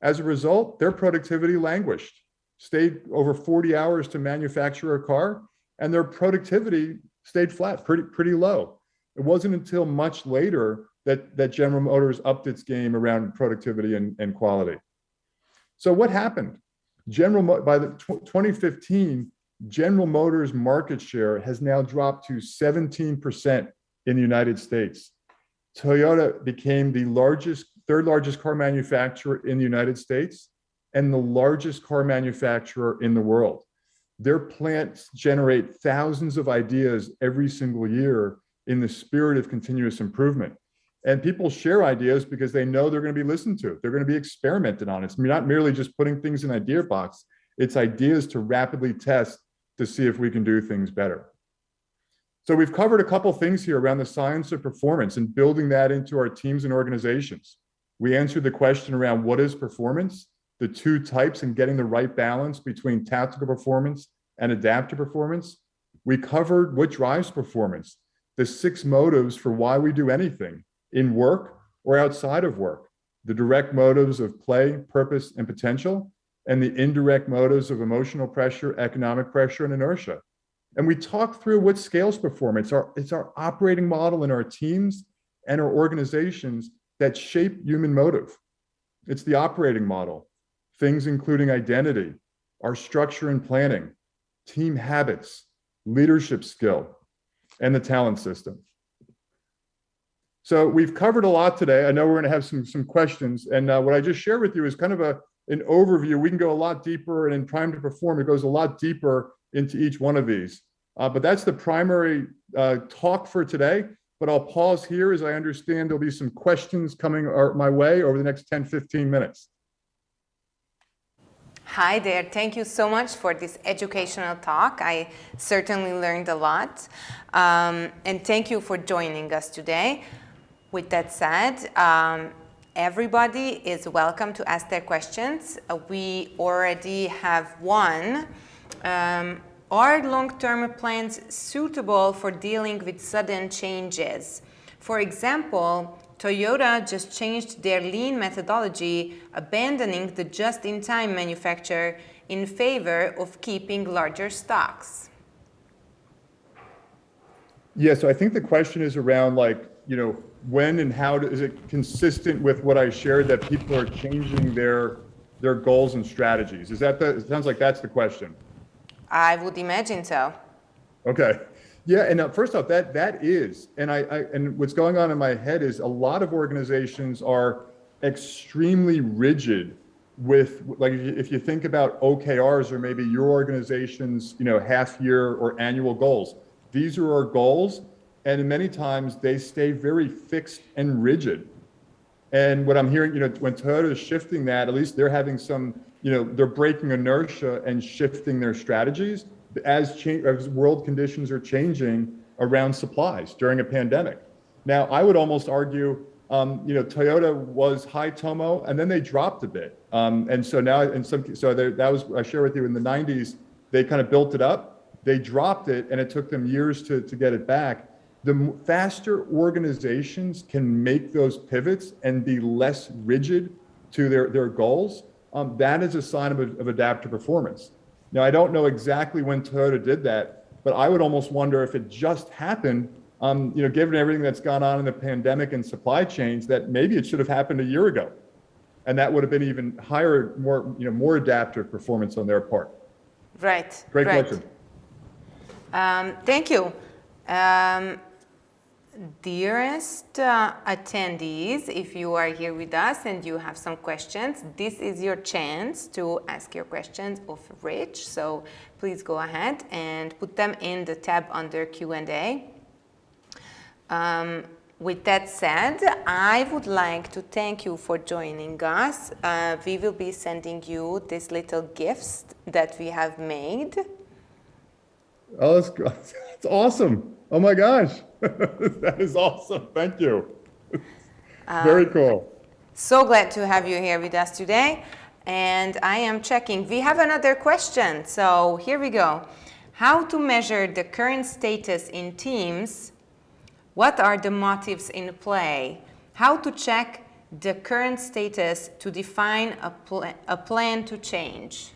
As a result, their productivity languished, stayed over 40 hours to manufacture a car, and their productivity stayed flat, pretty low. It wasn't until much later that General Motors upped its game around productivity and quality. So what happened? By 2015, General Motors' market share has now dropped to 17% in the United States. Toyota became the third largest car manufacturer in the United States and the largest car manufacturer in the world. Their plants generate thousands of ideas every single year in the spirit of continuous improvement. And people share ideas because they know they're going to be listened to. They're going to be experimented on. It's not merely just putting things in idea box. It's ideas to rapidly test to see if we can do things better. So we've covered a couple things here around the science of performance and building that into our teams and organizations. We answered the question around what is performance, the two types, and getting the right balance between tactical performance and adaptive performance. We covered what drives performance, the 6 motives for why we do anything in work or outside of work, the direct motives of play, purpose, and potential, and the indirect motives of emotional pressure, economic pressure, and inertia. And we talked through what scales performance. It's our operating model in our teams and our organizations that shape human motive. It's the operating model, things including identity, our structure and planning, team habits, leadership skill, and the talent system. So we've covered a lot today. I know we're going to have some questions. And what I just shared with you is kind of an overview. We can go a lot deeper, and in Prime to Perform, it goes a lot deeper into each one of these. But that's the primary talk for today. But I'll pause here as I understand there'll be some questions coming my way over the next 10, 15 minutes. Hi there. Thank you so much for this educational talk. I certainly learned a lot. And thank you for joining us today. With that said, everybody is welcome to ask their questions. We already have one. Are long-term plans suitable for dealing with sudden changes? For example, Toyota just changed their lean methodology, abandoning the just-in-time manufacture in favor of keeping larger stocks. Yeah, so I think the question is around when and how is it consistent with what I shared that people are changing their goals and strategies? It sounds like that's the question. I would imagine so. Okay. Yeah, and first off, that is, and what's going on in my head is a lot of organizations are extremely rigid with, like, if you think about OKRs or maybe your organization's, half year or annual goals. These are our goals, and many times they stay very fixed and rigid. And what I'm hearing, when Toyota is shifting that, at least they're having some, they're breaking inertia and shifting their strategies as world conditions are changing around supplies during a pandemic. Now, I would almost argue, Toyota was high Tomo, and then they dropped a bit. And so now, that was, I share with you, in the 90s, they kind of built it up, they dropped it, and it took them years to get it back. The faster organizations can make those pivots and be less rigid to their goals, that is a sign of adaptive performance. Now, I don't know exactly when Toyota did that, but I would almost wonder if it just happened, given everything that's gone on in the pandemic and supply chains, that maybe it should have happened a year ago. And that would have been even higher, more adaptive performance on their part. Right. Great right. question. Thank you. Dearest attendees, if you are here with us and you have some questions, this is your chance to ask your questions of Rich. So please go ahead and put them in the tab under Q&A. With that said, I would like to thank you for joining us. We will be sending you these little gifts that we have made. Oh, that's awesome. Oh my gosh. That is awesome. Thank you. Very cool. So glad to have you here with us today. And I am checking. We have another question. So here we go. How to measure the current status in teams? What are the motives in play? How to check the current status to define a plan to change?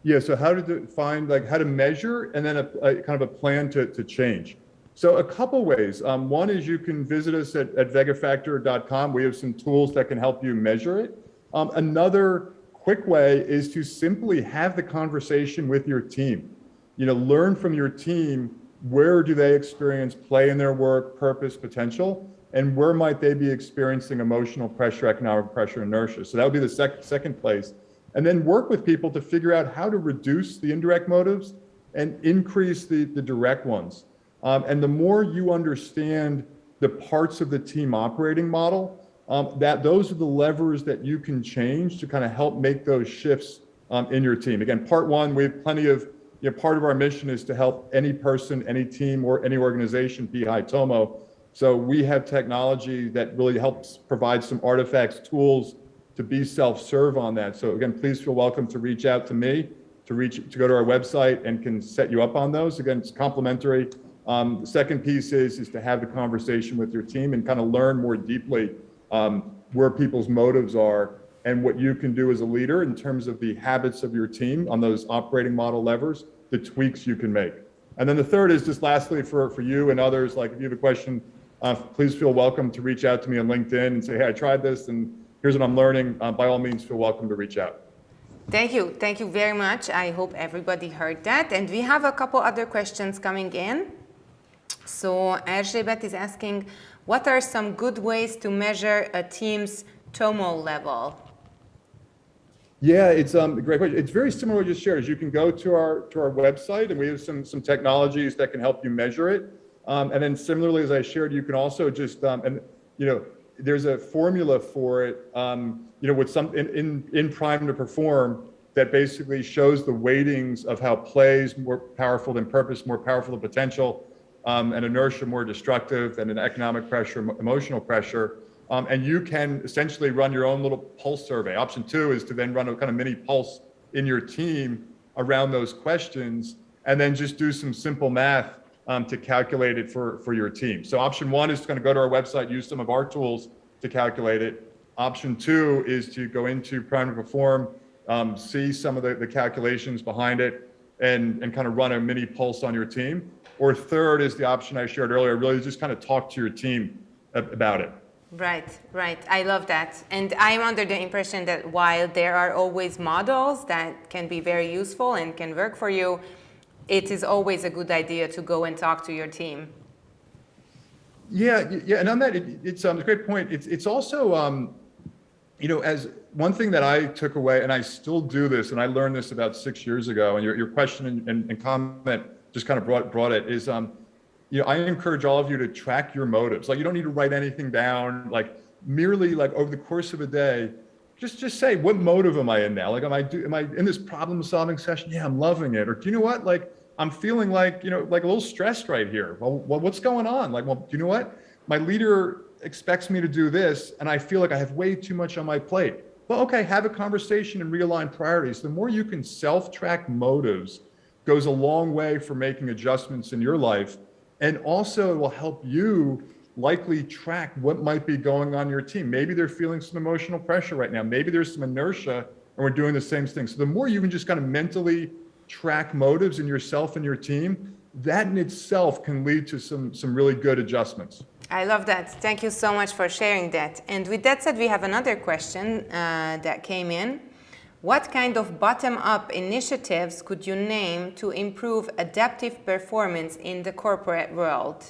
Yeah, so how to define, how to measure, and then a kind of a plan to change. So a couple ways. One is you can visit us at vegafactor.com. We have some tools that can help you measure it. Another quick way is to simply have the conversation with your team. Learn from your team, where do they experience play in their work, purpose, potential, and where might they be experiencing emotional pressure, economic pressure, inertia. So that would be the second place. And then work with people to figure out how to reduce the indirect motives and increase the direct ones. And the more you understand the parts of the team operating model, those are the levers that you can change to kind of help make those shifts in your team. Again, part one, we have plenty of, part of our mission is to help any person, any team, or any organization be high Tomo. So we have technology that really helps provide some artifacts, tools, to be self-serve on that. So again, please feel welcome to reach out to me, to go to our website and can set you up on those. Again, it's complimentary. The second piece is to have the conversation with your team and kind of learn more deeply where people's motives are and what you can do as a leader in terms of the habits of your team on those operating model levers, the tweaks you can make. And then the third is just lastly for you and others, if you have a question, please feel welcome to reach out to me on LinkedIn and say, hey, I tried this and here's what I'm learning. By all means, feel welcome to reach out. Thank you. Thank you very much. I hope everybody heard that. And we have a couple other questions coming in. So Erzsébet is asking, what are some good ways to measure a team's Tomo level? Yeah, it's a great question. It's very similar to what you just shared. As you can go to our website, and we have some technologies that can help you measure it. And then similarly, as I shared, you can also just there's a formula for it, with some in Prime to Perform that basically shows the weightings of how plays more powerful than purpose, more powerful than potential, and inertia more destructive, and an economic pressure, emotional pressure. And you can essentially run your own little pulse survey. Option 2 is to then run a kind of mini pulse in your team around those questions, and then just do some simple math to calculate it for your team. So option 1 is going to go to our website, use some of our tools to calculate it. Option 2 is to go into Prime to Perform, see some of the calculations behind it, and kind of run a mini pulse on your team. Or third is the option I shared earlier, really just kind of talk to your team about it. Right. I love that. And I'm under the impression that while there are always models that can be very useful and can work for you, it is always a good idea to go and talk to your team. Yeah, and on that, it's a great point. It's also, as one thing that I took away, and I still do this, and I learned this about 6 years ago, and your question and comment just kind of brought it, is, I encourage all of you to track your motives. Like, you don't need to write anything down, like merely like over the course of a day, just say, what motive am I in now? Like, am I in this problem solving session? Yeah, I'm loving it. Or do you know what? Like, I'm feeling like, like a little stressed right here. Well, what's going on? Like, well, do you know what? My leader expects me to do this, and I feel like I have way too much on my plate. Well, okay, have a conversation and realign priorities. The more you can self-track motives goes a long way for making adjustments in your life. And also it will help you likely track what might be going on in your team. Maybe they're feeling some emotional pressure right now. Maybe there's some inertia and we're doing the same thing. So the more you can just kind of mentally track motives in yourself and your team, that in itself can lead to some really good adjustments. I love that. Thank you so much for sharing that. And with that said, we have another question that came in. What kind of bottom-up initiatives could you name to improve adaptive performance in the corporate world?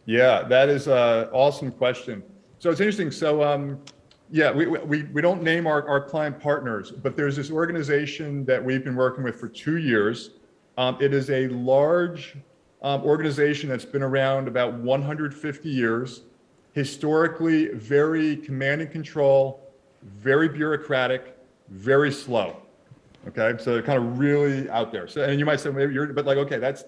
Yeah, that is an awesome question. So it's interesting. So yeah, we don't name our client partners, but there's this organization that we've been working with for 2 years. It is a large organization that's been around about 150 years, historically very command and control, very bureaucratic, very slow. Okay, so they're kind of really out there. So, and you might say, maybe but like, okay, that's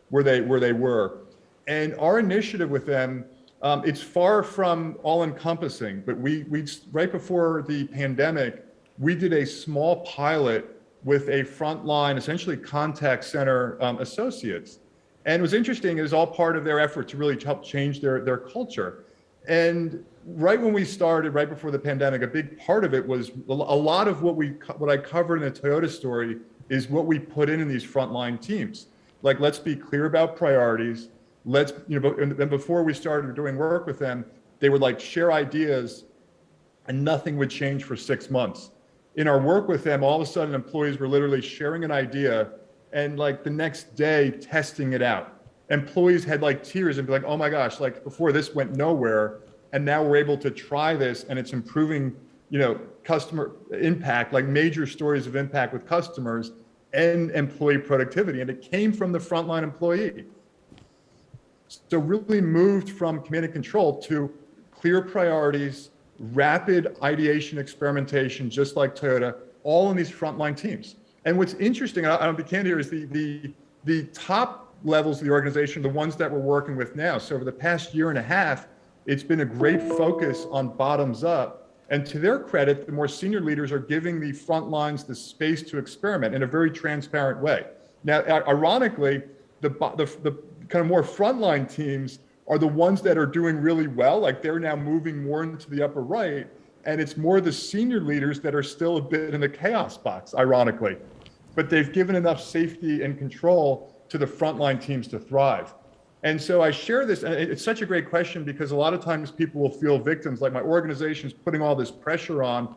where they were. And our initiative with them, it's far from all encompassing, but we right before the pandemic, we did a small pilot with a frontline, essentially contact center associates. And it was interesting, it was all part of their effort to really help change their culture. And right when we started, right before the pandemic, a big part of it was a lot of what I covered in the Toyota story is what we put in these frontline teams. Like, let's be clear about priorities. Let's, and before we started doing work with them, they would like share ideas and nothing would change for 6 months. In our work with them, all of a sudden employees were literally sharing an idea and like the next day testing it out. Employees had like tears and be like, oh my gosh, like before this went nowhere. And now we're able to try this and it's improving, customer impact, like major stories of impact with customers and employee productivity. And it came from the frontline employee. So really moved from command and control to clear priorities, rapid ideation experimentation, just like Toyota, all in these frontline teams. And what's interesting, I'll be candid here, is the top levels of the organization, the ones that we're working with now. So over the past year and a half, it's been a great focus on bottoms up. And to their credit, the more senior leaders are giving the front lines the space to experiment in a very transparent way. Now, ironically, the kind of more frontline teams are the ones that are doing really well. Like they're now moving more into the upper right. And it's more the senior leaders that are still a bit in the chaos box, ironically. But they've given enough safety and control to the frontline teams to thrive. And so I share this, and it's such a great question because a lot of times people will feel victims, like my organization is putting all this pressure on.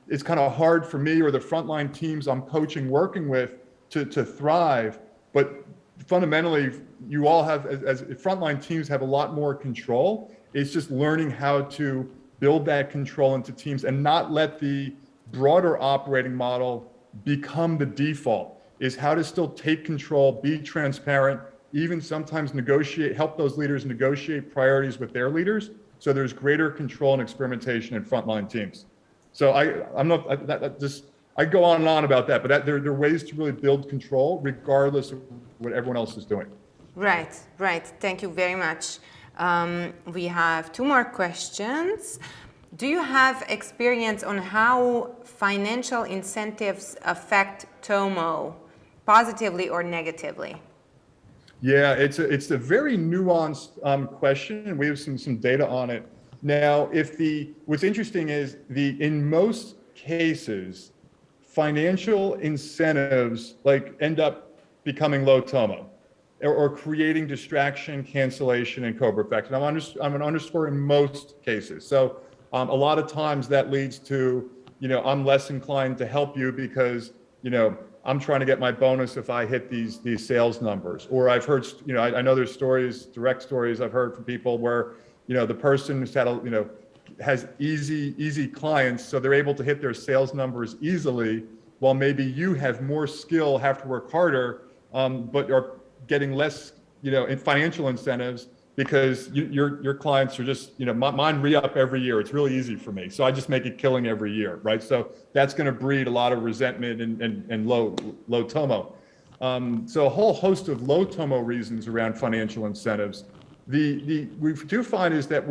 It's kind of hard for me or the frontline teams I'm coaching, working with to thrive. But fundamentally, you all have, as frontline teams, have a lot more control. It's just learning how to build that control into teams and not let the broader operating model become the default, is how to still take control, be transparent, even sometimes negotiate, help those leaders negotiate priorities with their leaders. So there's greater control and experimentation in frontline teams. So I go on and on about that, but there are ways to really build control regardless of what everyone else is doing. Right. Thank you very much. We have 2 more questions. Do you have experience on how financial incentives affect TOMO, positively or negatively? Yeah, it's a very nuanced question, and we have some data on it. Now, what's interesting is in most cases, financial incentives like end up becoming low TOMO or creating distraction, cancellation, and cobra effect. And I'm an underscore in most cases. So a lot of times that leads to, I'm less inclined to help you because, I'm trying to get my bonus if I hit these sales numbers. Or I've heard, I know there's stories, direct stories I've heard from people where, the person who's had has easy clients, so they're able to hit their sales numbers easily, while maybe you have more skill, have to work harder, but are getting less, in financial incentives because your clients are just, mine re-up every year. It's really easy for me. So I just make a killing every year, right? So that's going to breed a lot of resentment and low TOMO. So a whole host of low TOMO reasons around financial incentives. We do find is that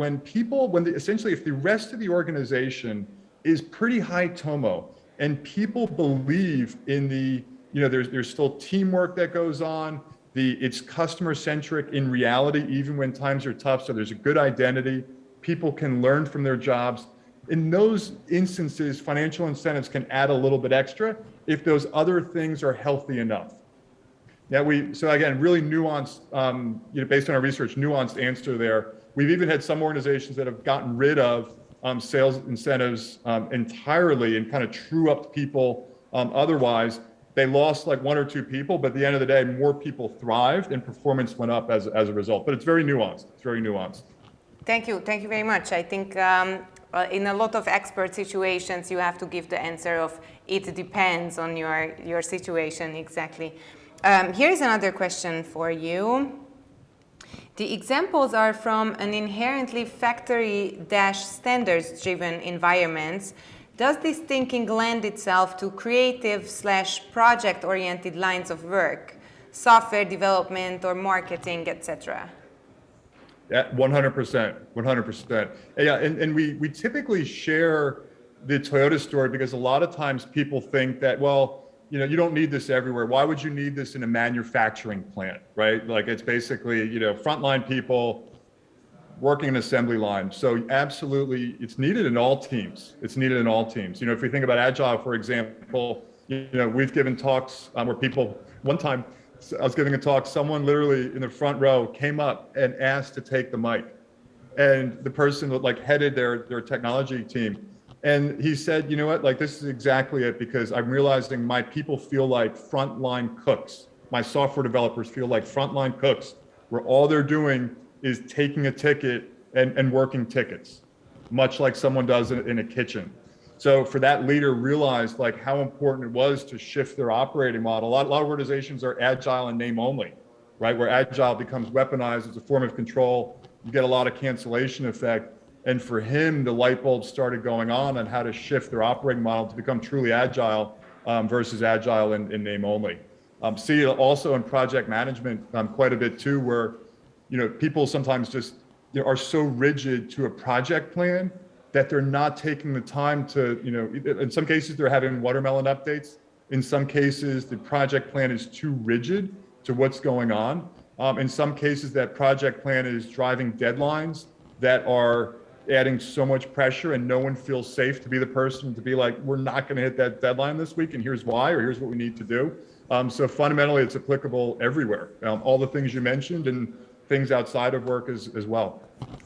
essentially if the rest of the organization is pretty high TOMO and people believe in there's still teamwork that goes on, it's customer centric in reality, even when times are tough. So there's a good identity. People can learn from their jobs. In those instances, financial incentives can add a little bit extra if those other things are healthy enough. So again, really nuanced, based on our research, nuanced answer there. We've even had some organizations that have gotten rid of sales incentives entirely and kind of true up people. Otherwise, they lost like one or two people, but at the end of the day, more people thrived and performance went up as a result. But it's very nuanced. It's very nuanced. Thank you very much. I think in a lot of expert situations, you have to give the answer of it depends on your situation exactly. Here's another question for you. The examples are from an inherently factory-standards-driven environments. Does this thinking lend itself to creative/project-oriented lines of work, software development or marketing, etc.? Yeah, 100%, 100%. Yeah, and we typically share the Toyota story because a lot of times people think that, well, you don't need this everywhere. Why would you need this in a manufacturing plant, right? Like it's basically, frontline people working an assembly line. So absolutely, it's needed in all teams. It's needed in all teams. If we think about Agile, for example, we've given talks where people, one time I was giving a talk, someone literally in the front row came up and asked to take the mic. And the person that headed their technology team. And he said, you know what, this is exactly it, because I'm realizing my people feel like frontline cooks. My software developers feel like frontline cooks, where all they're doing is taking a ticket and working tickets, much like someone does in a kitchen. So for that leader realized how important it was to shift their operating model. A lot of organizations are agile in name only, right? Where agile becomes weaponized as a form of control. You get a lot of cancellation effect. And for him, the light bulb started going on how to shift their operating model to become truly agile versus agile in name only. See it also in project management quite a bit too, where people sometimes just are so rigid to a project plan that they're not taking the time to, in some cases they're having watermelon updates. In some cases, the project plan is too rigid to what's going on. In some cases, that project plan is driving deadlines that are adding so much pressure, and no one feels safe to be the person to be like, we're not going to hit that deadline this week, and here's why, or here's what we need to do. So fundamentally, it's applicable everywhere. All the things you mentioned and things outside of work as well.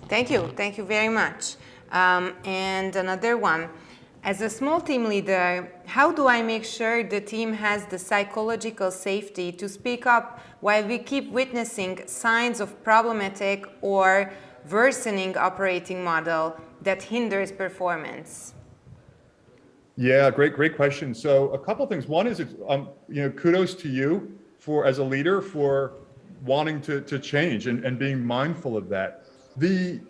Thank you very much. And another one. As a small team leader, how do I make sure the team has the psychological safety to speak up while we keep witnessing signs of problematic or worsening operating model that hinders performance? Yeah, great question. So a couple of things. One is, kudos to you as a leader for wanting to change and being mindful of that. The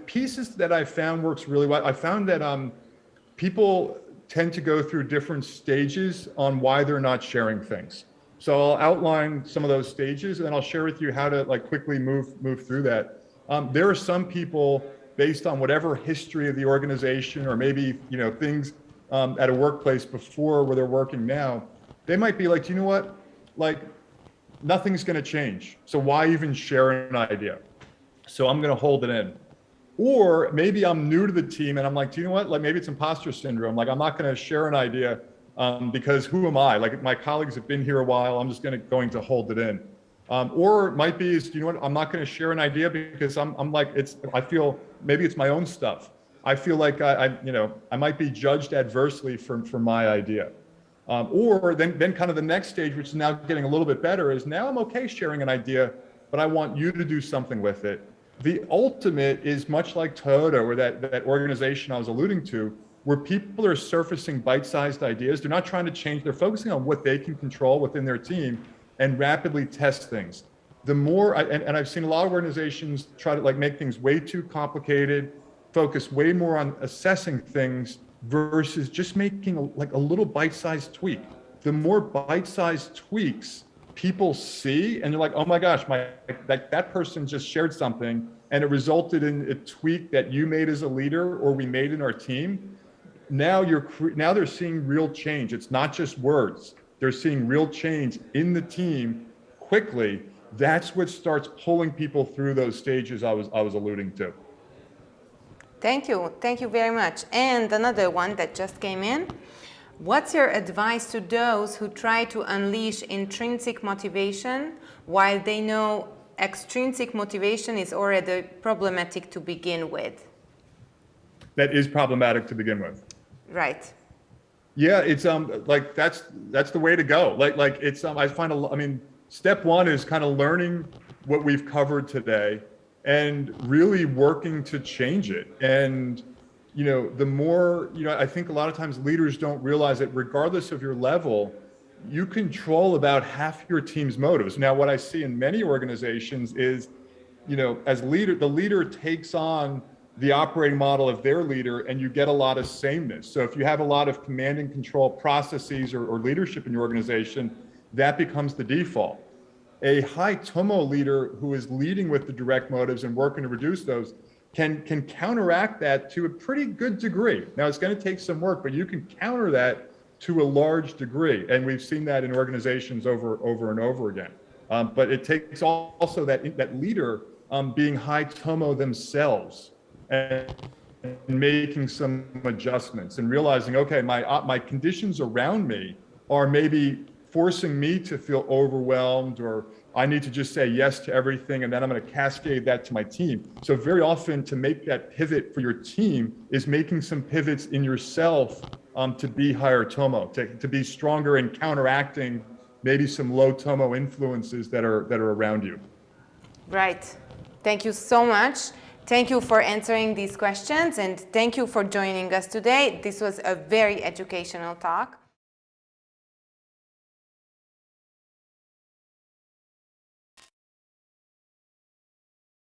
pieces that I found works really well. I found that people tend to go through different stages on why they're not sharing things. So I'll outline some of those stages, and then I'll share with you how to quickly move through that. There are some people, based on whatever history of the organization, or maybe things at a workplace before where they're working now, they might be like, you know what, nothing's going to change. So why even share an idea? So I'm going to hold it in. Or maybe I'm new to the team and I'm like, do you know what? Maybe it's imposter syndrome. I'm not going to share an idea because who am I? My colleagues have been here a while. I'm just going to hold it in. Or it might be, you know what? I'm not going to share an idea because I feel maybe it's my own stuff. I feel like I might be judged adversely for my idea. Or then kind of the next stage, which is now getting a little bit better, is now I'm okay sharing an idea, but I want you to do something with it. The ultimate is much like Toyota, or that organization I was alluding to, where people are surfacing bite-sized ideas. They're not trying to change. They're focusing on what they can control within their team and rapidly test things. the more, and I've seen a lot of organizations try to like make things way too complicated, focus way more on assessing things versus just making a little bite-sized tweak. The more bite-sized tweaks people see, and you're like, oh my gosh, that person just shared something, and it resulted in a tweak that you made as a leader or we made in our team. Now they're seeing real change. It's not just words. They're seeing real change in the team quickly. That's what starts pulling people through those stages I was alluding to. Thank you very much. And another one that just came in. What's your advice to those who try to unleash intrinsic motivation while they know extrinsic motivation is already problematic to begin with? That is problematic to begin with. Right. Yeah, it's like that's the way to go. Like it's I find step one is kind of learning what we've covered today and really working to change it. And the more, I think a lot of times leaders don't realize that regardless of your level, you control about half your team's motives. Now, what I see in many organizations is, as leader, the leader takes on the operating model of their leader and you get a lot of sameness. So if you have a lot of command and control processes or leadership in your organization, that becomes the default. A high tomo leader who is leading with the direct motives and working to reduce those can counteract that to a pretty good degree. Now it's going to take some work, but you can counter that to a large degree. And we've seen that in organizations over and over again. But it takes also that leader being high tomo themselves and making some adjustments and realizing, okay, my conditions around me are maybe forcing me to feel overwhelmed, or I need to just say yes to everything, and then I'm going to cascade that to my team. So very often to make that pivot for your team is making some pivots in yourself to be higher tomo, to be stronger in counteracting maybe some low tomo influences that are around you. Right. Thank you so much. Thank you for answering these questions, and thank you for joining us today. This was a very educational talk.